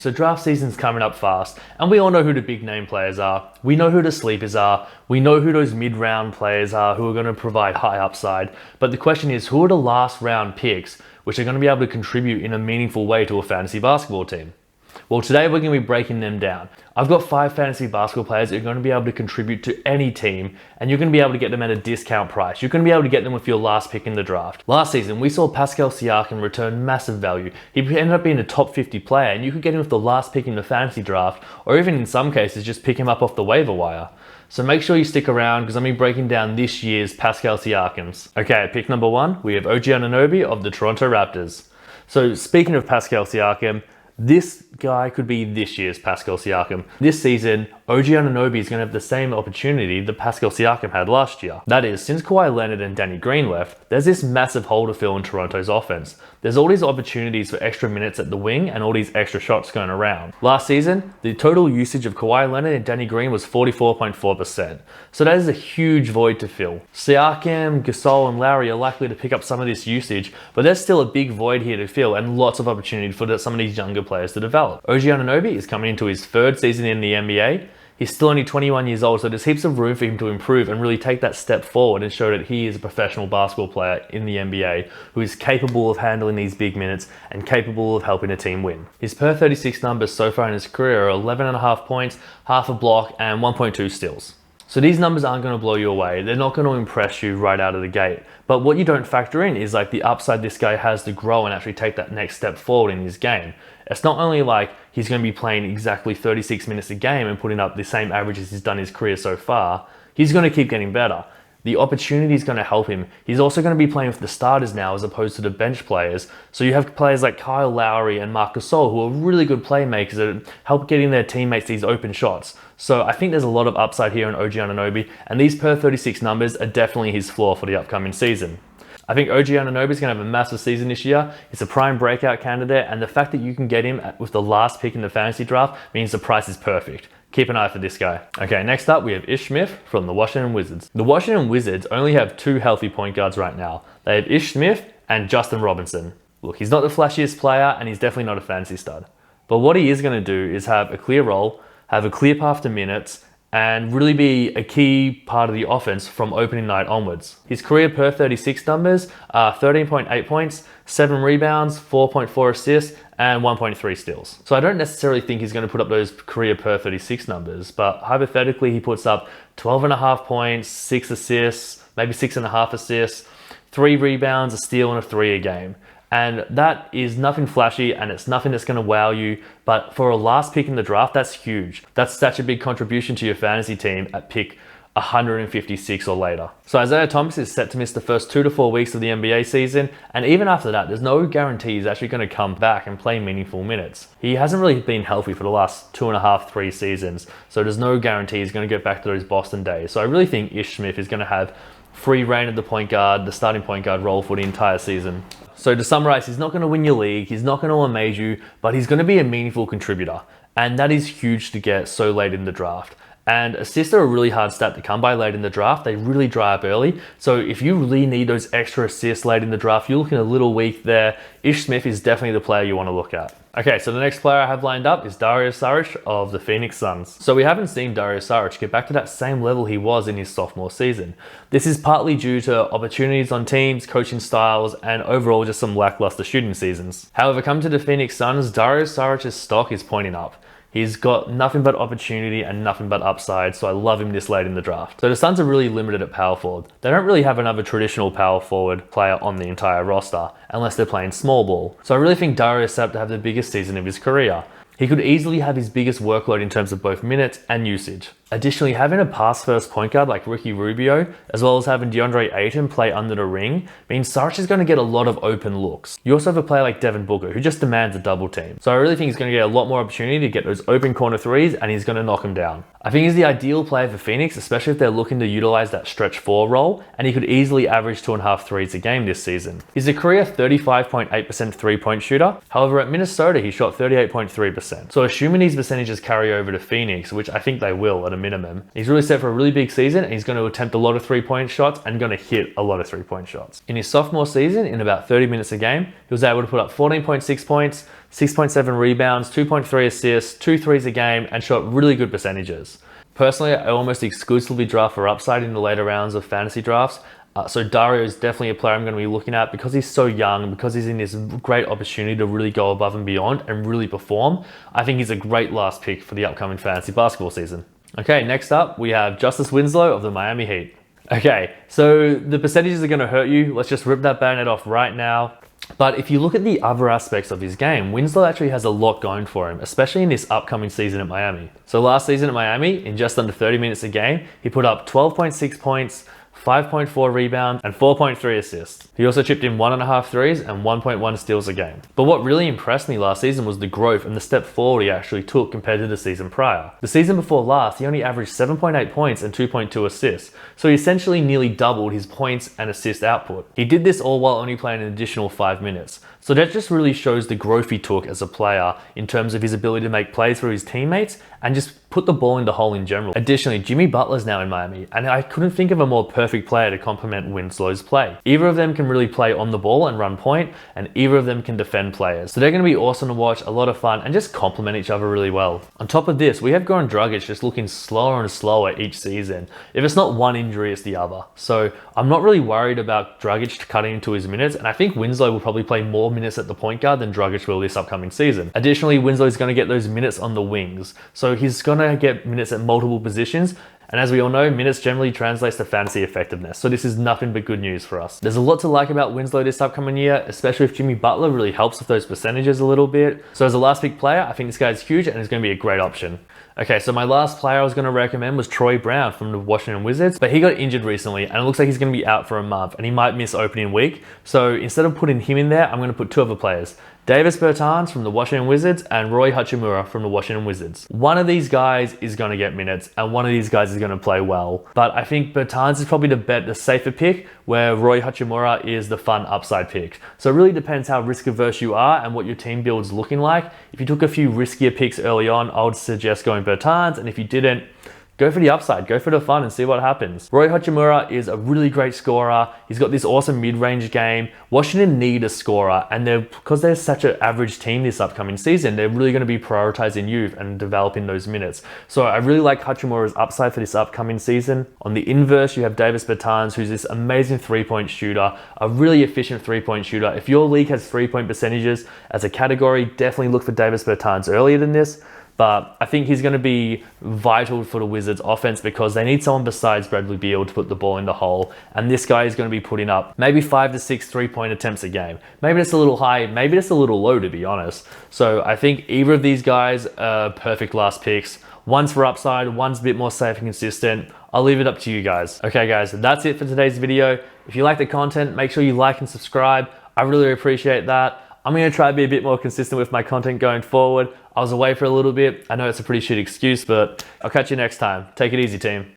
So draft season's coming up fast, and we all know who the big name players are. We know who the sleepers are. We know who those mid-round players are who are going to provide high upside. But the question is, who are the last round picks which are going to be able to contribute in a meaningful way to a fantasy basketball team? Well, today we're going to be breaking them down. I've got 5 fantasy basketball players that are going to be able to contribute to any team, and you're going to be able to get them at a discount price. You're going to be able to get them with your last pick in the draft. Last season, we saw Pascal Siakam return massive value. He ended up being a top 50 player, and you could get him with the last pick in the fantasy draft, or even in some cases, just pick him up off the waiver wire. So make sure you stick around because I'm going to be breaking down this year's Pascal Siakams. Okay, at pick number 1, we have OG Anunoby of the Toronto Raptors. So speaking of Pascal Siakam, this guy could be this year's Pascal Siakam. This season, OG Anunoby is going to have the same opportunity that Pascal Siakam had last year. That is, since Kawhi Leonard and Danny Green left, there's this massive hole to fill in Toronto's offense. There's all these opportunities for extra minutes at the wing and all these extra shots going around. Last season, the total usage of Kawhi Leonard and Danny Green was 44.4%. So that is a huge void to fill. Siakam, Gasol, and Lowry are likely to pick up some of this usage, but there's still a big void here to fill and lots of opportunity for some of these younger players to develop. OG Anunoby is coming into his 3rd season in the NBA. He's still only 21 years old, so there's heaps of room for him to improve and really take that step forward and show that he is a professional basketball player in the NBA who is capable of handling these big minutes and capable of helping a team win. His per 36 numbers so far in his career are 11.5 points, half a block, and 1.2 steals. So these numbers aren't going to blow you away. They're not going to impress you right out of the gate. But what you don't factor in is like the upside this guy has to grow and actually take that next step forward in his game. It's not only like he's going to be playing exactly 36 minutes a game and putting up the same averages he's done in his career so far. He's going to keep getting better. The opportunity is going to help him. He's also going to be playing with the starters now as opposed to the bench players. So you have players like Kyle Lowry and Marc Gasol who are really good playmakers that help getting their teammates these open shots. So I think there's a lot of upside here in OG Anunoby, and these per 36 numbers are definitely his floor for the upcoming season. I think OG Anunoby is going to have a massive season this year. He's a prime breakout candidate, and the fact that you can get him with the last pick in the fantasy draft means the price is perfect. Keep an eye for this guy. Okay, next up we have Ish Smith from the Washington Wizards. The Washington Wizards only have 2 healthy point guards right now. They have Ish Smith and Justin Robinson. Look, he's not the flashiest player and he's definitely not a fantasy stud. But what he is going to do is have a clear role, have a clear path to minutes, and really be a key part of the offense from opening night onwards. His career per 36 numbers are 13.8 points, 7 rebounds, 4.4 assists, and 1.3 steals. So I don't necessarily think he's going to put up those career per 36 numbers, but hypothetically he puts up 12.5 points, 6 assists, maybe 6.5 assists, 3 rebounds, a steal, and a 3 a game. And that is nothing flashy and it's nothing that's going to wow you. But for a last pick in the draft, that's huge. That's such a big contribution to your fantasy team at pick 156 or later. So Isaiah Thomas is set to miss the first 2 to 4 weeks of the NBA season. And even after that, there's no guarantee he's actually going to come back and play meaningful minutes. He hasn't really been healthy for the last 2.5, 3 seasons. So there's no guarantee he's going to get back to those Boston days. So I really think Ish Smith is going to have free reign of the point guard, the starting point guard role for the entire season. So to summarize, he's not going to win your league, he's not going to amaze you, but he's going to be a meaningful contributor. And that is huge to get so late in the draft. And assists are a really hard stat to come by late in the draft. They really dry up early. So if you really need those extra assists late in the draft, you're looking a little weak there. Ish Smith is definitely the player you want to look at. Okay, so the next player I have lined up is Dario Saric of the Phoenix Suns. So we haven't seen Dario Saric get back to that same level he was in his sophomore season. This is partly due to opportunities on teams, coaching styles, and overall just some lackluster shooting seasons. However, come to the Phoenix Suns, Dario Saric's stock is pointing up. He's got nothing but opportunity and nothing but upside, so I love him this late in the draft. So the Suns are really limited at power forward. They don't really have another traditional power forward player on the entire roster, unless they're playing small ball. So I really think Dario is set up to have the biggest season of his career. He could easily have his biggest workload in terms of both minutes and usage. Additionally, having a pass-first point guard like Ricky Rubio, as well as having DeAndre Ayton play under the ring, means Saric is going to get a lot of open looks. You also have a player like Devin Booker, who just demands a double team. So I really think he's going to get a lot more opportunity to get those open corner threes, and he's going to knock them down. I think he's the ideal player for Phoenix, especially if they're looking to utilize that stretch 4 role, and he could easily average 2.5 threes a game this season. He's a career 35.8% three-point shooter. However, at Minnesota, he shot 38.3%. So assuming these percentages carry over to Phoenix, which I think they will at a minimum. He's really set for a really big season, and he's going to attempt a lot of 3-point shots and going to hit a lot of 3-point shots. In his sophomore season, in about 30 minutes a game, he was able to put up 14.6 points, 6.7 rebounds, 2.3 assists, 2 threes a game, and shot really good percentages. Personally, I almost exclusively draft for upside in the later rounds of fantasy drafts. So Dario is definitely a player I'm going to be looking at because he's so young, because he's in this great opportunity to really go above and beyond and really perform. I think he's a great last pick for the upcoming fantasy basketball season. Okay, next up, we have Justice Winslow of the Miami Heat. Okay, so the percentages are going to hurt you. Let's just rip that Band-Aid off right now. But if you look at the other aspects of his game, Winslow actually has a lot going for him, especially in this upcoming season at Miami. So last season at Miami, in just under 30 minutes a game, he put up 12.6 points, 5.4 rebounds, and 4.3 assists. He also chipped in 1.5 threes and 1.1 steals a game. But what really impressed me last season was the growth and the step forward he actually took compared to the season prior. The season before last, he only averaged 7.8 points and 2.2 assists, so he essentially nearly doubled his points and assist output. He did this all while only playing an additional 5 minutes. So that just really shows the growth he took as a player in terms of his ability to make plays for his teammates and just put the ball in the hole in general. Additionally, Jimmy Butler's now in Miami, and I couldn't think of a more perfect player to complement Winslow's play. Either of them can really play on the ball and run point, and either of them can defend players. So they're going to be awesome to watch, a lot of fun, and just complement each other really well. On top of this, we have Goran Dragic just looking slower and slower each season. If it's not one injury, it's the other. So I'm not really worried about Dragic cutting into his minutes, and I think Winslow will probably play more minutes at the point guard than Dragic will this upcoming season. Additionally, Winslow is going to get those minutes on the wings. So he's going to get minutes at multiple positions. And as we all know, minutes generally translates to fantasy effectiveness. So this is nothing but good news for us. There's a lot to like about Winslow this upcoming year, especially if Jimmy Butler really helps with those percentages a little bit. So as a last pick player, I think this guy's huge and is going to be a great option. Okay, so my last player I was going to recommend was Troy Brown from the Washington Wizards, but he got injured recently and it looks like he's going to be out for a month and he might miss opening week. So instead of putting him in there, I'm going to put two other players. Davis Bertans from the Washington Wizards and Rui Hachimura from the Washington Wizards. One of these guys is going to get minutes and one of these guys is going to play well. But I think Bertans is probably the safer pick, where Rui Hachimura is the fun upside pick. So it really depends how risk averse you are and what your team build's looking like. If you took a few riskier picks early on, I would suggest going Bertans, and if you didn't, go for the upside, go for the fun and see what happens. Rui Hachimura is a really great scorer. He's got this awesome mid-range game. Washington need a scorer, and because they're such an average team this upcoming season, they're really going to be prioritizing youth and developing those minutes. So I really like Hachimura's upside for this upcoming season. On the inverse, you have Davis Bertans, who's this amazing three-point shooter, a really efficient three-point shooter. If your league has three-point percentages as a category, definitely look for Davis Bertans earlier than this. But I think he's going to be vital for the Wizards offense because they need someone besides Bradley Beal to put the ball in the hole. And this guy is going to be putting up maybe 5 to 6 3-point attempts a game. Maybe that's a little high, maybe that's a little low, to be honest. So I think either of these guys are perfect last picks. One's for upside, one's a bit more safe and consistent. I'll leave it up to you guys. Okay guys, that's it for today's video. If you like the content, make sure you like and subscribe. I really appreciate that. I'm going to try to be a bit more consistent with my content going forward. I was away for a little bit. I know it's a pretty shit excuse, but I'll catch you next time. Take it easy, team.